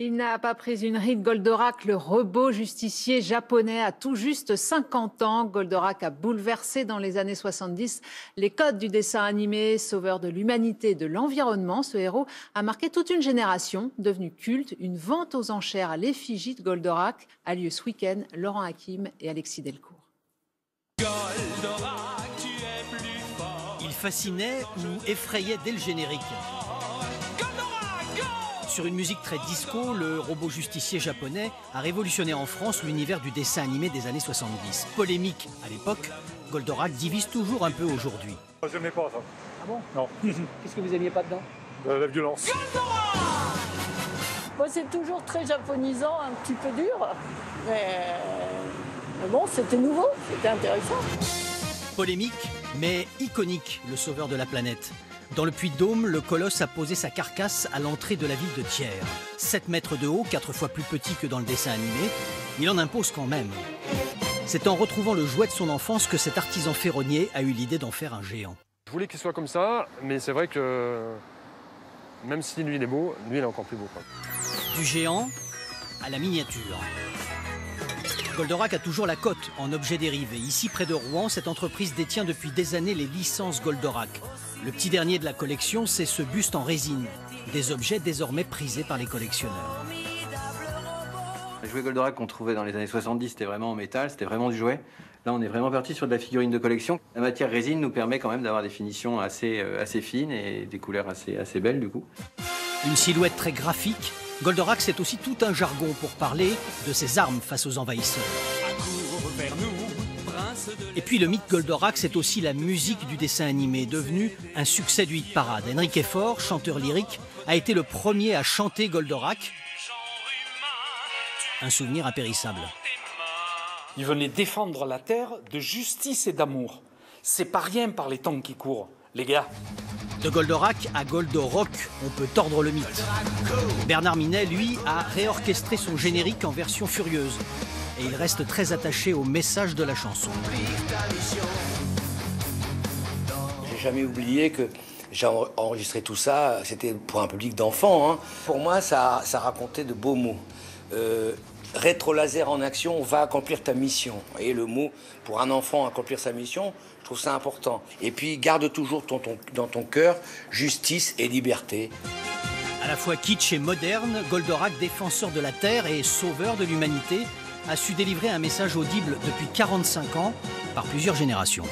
Il n'a pas pris une ride. Goldorak, le robot justicier japonais, a tout juste 50 ans. Goldorak a bouleversé dans les années 70 les codes du dessin animé, sauveur de l'humanité et de l'environnement. Ce héros a marqué toute une génération, devenu culte. Une vente aux enchères à l'effigie de Goldorak a lieu ce week-end. Laurent Hakim et Alexis Delcourt. Goldorak, tu es plus fort. Il fascinait ou effrayait dès le générique. Sur une musique très disco, le robot justicier japonais a révolutionné en France l'univers du dessin animé des années 70. Polémique à l'époque, Goldorak divise toujours un peu aujourd'hui. J'aimais pas ça. Ah bon? Non. Qu'est-ce que vous aimiez pas dedans? La violence. Moi, c'est toujours très japonisant, un petit peu dur. Mais bon, c'était nouveau, c'était intéressant. Polémique, mais iconique, le sauveur de la planète. Dans le Puy-de-Dôme, le colosse a posé sa carcasse à l'entrée de la ville de Thiers. 7 mètres de haut, 4 fois plus petit que dans le dessin animé, il en impose quand même. C'est en retrouvant le jouet de son enfance que cet artisan ferronnier a eu l'idée d'en faire un géant. Je voulais qu'il soit comme ça, mais c'est vrai que même si lui il est beau, lui il est encore plus beau, quoi. Du géant à la miniature. Goldorak a toujours la cote en objet dérivé. Ici, près de Rouen, cette entreprise détient depuis des années les licences Goldorak. Le petit dernier de la collection, c'est ce buste en résine. Des objets désormais prisés par les collectionneurs. Les jouets Goldorak qu'on trouvait dans les années 70, c'était vraiment en métal, c'était vraiment du jouet. Là, on est vraiment parti sur de la figurine de collection. La matière résine nous permet quand même d'avoir des finitions assez fines et des couleurs assez belles, du coup. Une silhouette très graphique, Goldorak, c'est aussi tout un jargon pour parler de ses armes face aux envahisseurs. Et puis le mythe Goldorak, c'est aussi la musique du dessin animé, devenu un succès du hit parade. Enrique Fort, chanteur lyrique, a été le premier à chanter Goldorak. Un souvenir impérissable. Il venait défendre la terre de justice et d'amour. C'est pas rien par les temps qui courent, les gars. De Goldorak à Goldorock, on peut tordre le mythe. Bernard Minet, lui, a réorchestré son générique en version furieuse. Et il reste très attaché au message de la chanson. J'ai jamais oublié que j'ai enregistré tout ça, c'était pour un public d'enfants, hein. Pour moi, ça racontait de beaux mots. Rétro-laser en action va accomplir ta mission. Et le mot, pour un enfant, accomplir sa mission, je trouve ça important. Et puis, garde toujours dans ton cœur justice et liberté. À la fois kitsch et moderne, Goldorak, défenseur de la Terre et sauveur de l'humanité, a su délivrer un message audible depuis 45 ans par plusieurs générations.